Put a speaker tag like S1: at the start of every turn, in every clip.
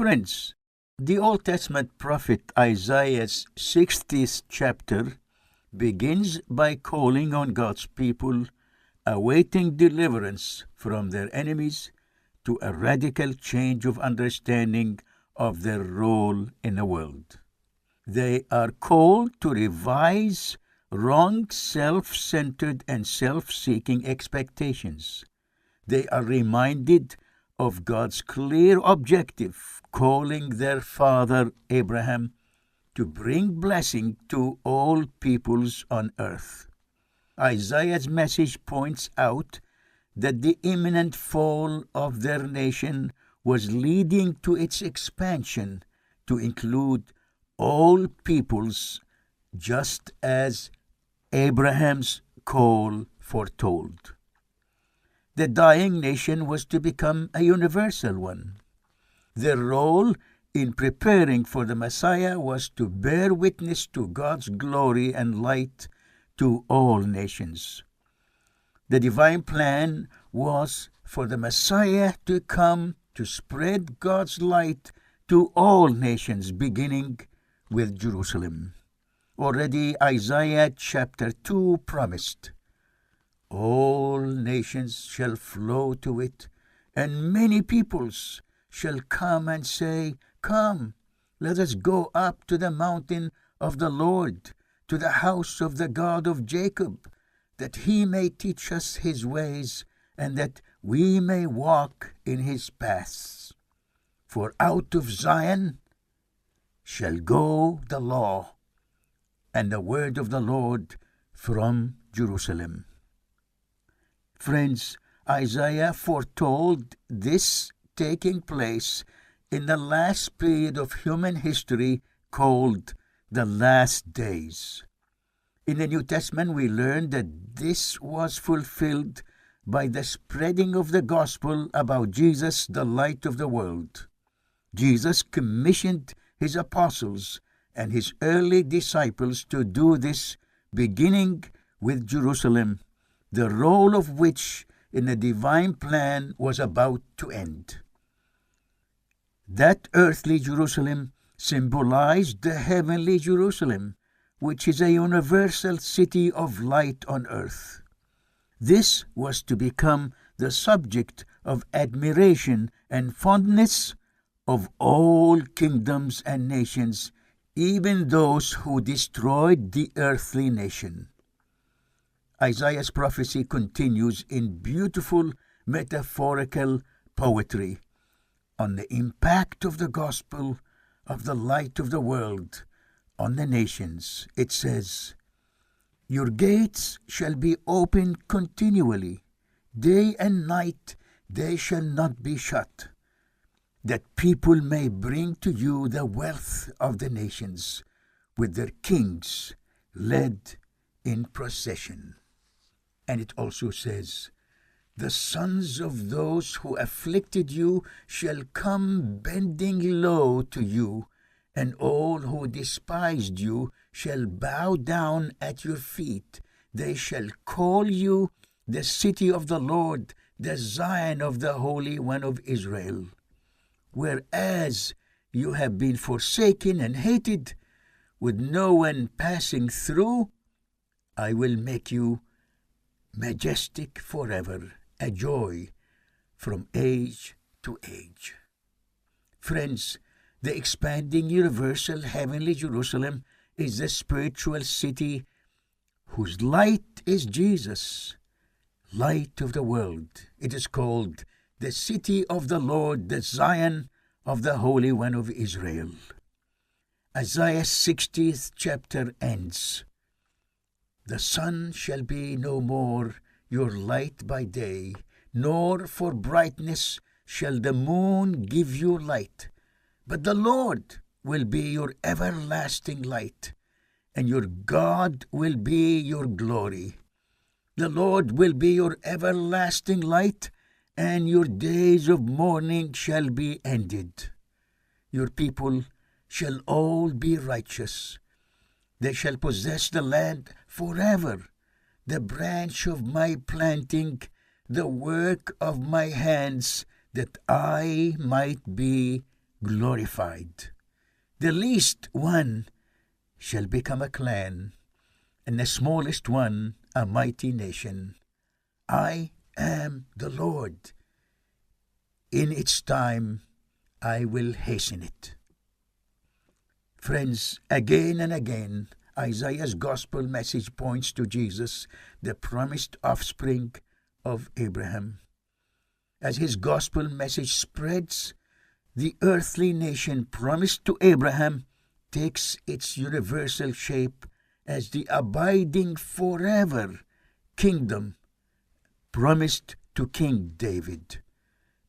S1: Friends, the Old Testament prophet Isaiah's 60th chapter begins by calling on God's people awaiting deliverance from their enemies to a radical change of understanding of their role in the world. They are called to revise wrong self-centered and self-seeking expectations. They are reminded of God's clear objective, calling their father Abraham to bring blessing to all peoples on earth. Isaiah's message points out that the imminent fall of their nation was leading to its expansion to include all peoples, just as Abraham's call foretold. The dying nation was to become a universal one. Their role in preparing for the Messiah was to bear witness to God's glory and light to all nations. The divine plan was for the Messiah to come to spread God's light to all nations, beginning with Jerusalem. Already Isaiah chapter 2 promised, "All nations shall flow to it, and many peoples shall come and say, 'Come, let us go up to the mountain of the Lord, to the house of the God of Jacob, that he may teach us his ways, and that we may walk in his paths. For out of Zion shall go the law, and the word of the Lord from Jerusalem." Friends, Isaiah foretold this taking place in the last period of human history called the last days. In the New Testament, we learn that this was fulfilled by the spreading of the gospel about Jesus, the light of the world. Jesus commissioned his apostles and his early disciples to do this, beginning with Jerusalem, the role of which in the divine plan was about to end. That earthly Jerusalem symbolized the heavenly Jerusalem, which is a universal city of light on earth. This was to become the subject of admiration and fondness of all kingdoms and nations, even those who destroyed the earthly nation. Isaiah's prophecy continues in beautiful metaphorical poetry on the impact of the gospel of the light of the world on the nations. It says, "Your gates shall be open continually, day and night they shall not be shut, that people may bring to you the wealth of the nations, with their kings led in procession." And it also says, "The sons of those who afflicted you shall come bending low to you, and all who despised you shall bow down at your feet. They shall call you the city of the Lord, the Zion of the Holy One of Israel. Whereas you have been forsaken and hated, with no one passing through, I will make you majestic forever, a joy from age to age." Friends, the expanding universal heavenly Jerusalem is the spiritual city whose light is Jesus, light of the world. It is called the city of the Lord, the Zion of the Holy One of Israel. Isaiah's 60th chapter ends, "The sun shall be no more your light by day, nor for brightness shall the moon give you light. But the Lord will be your everlasting light, and your God will be your glory. The Lord will be your everlasting light, and your days of mourning shall be ended. Your people shall all be righteous. They shall possess the land forever, the branch of my planting, the work of my hands, that I might be glorified. The least one shall become a clan, and the smallest one a mighty nation. I am the Lord. In its time I will hasten it. Friends, again and again, Isaiah's gospel message points to Jesus, the promised offspring of Abraham. As his gospel message spreads, the earthly nation promised to Abraham takes its universal shape as the abiding forever kingdom promised to King David,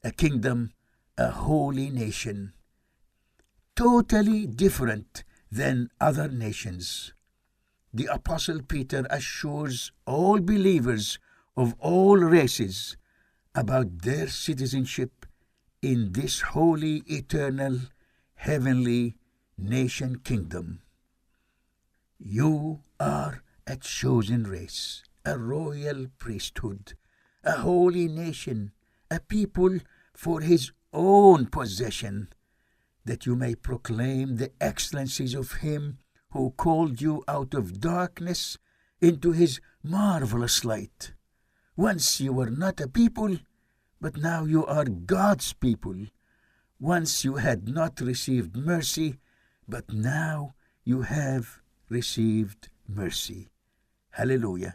S1: a kingdom, a holy nation, totally different than other nations. The Apostle Peter assures all believers of all races about their citizenship in this holy, eternal, heavenly nation kingdom. You are a chosen race, a royal priesthood, a holy nation, a people for his own possession, that you may proclaim the excellencies of him who called you out of darkness into his marvelous light. Once you were not a people, but now you are God's people. Once you had not received mercy, but now you have received mercy. Hallelujah.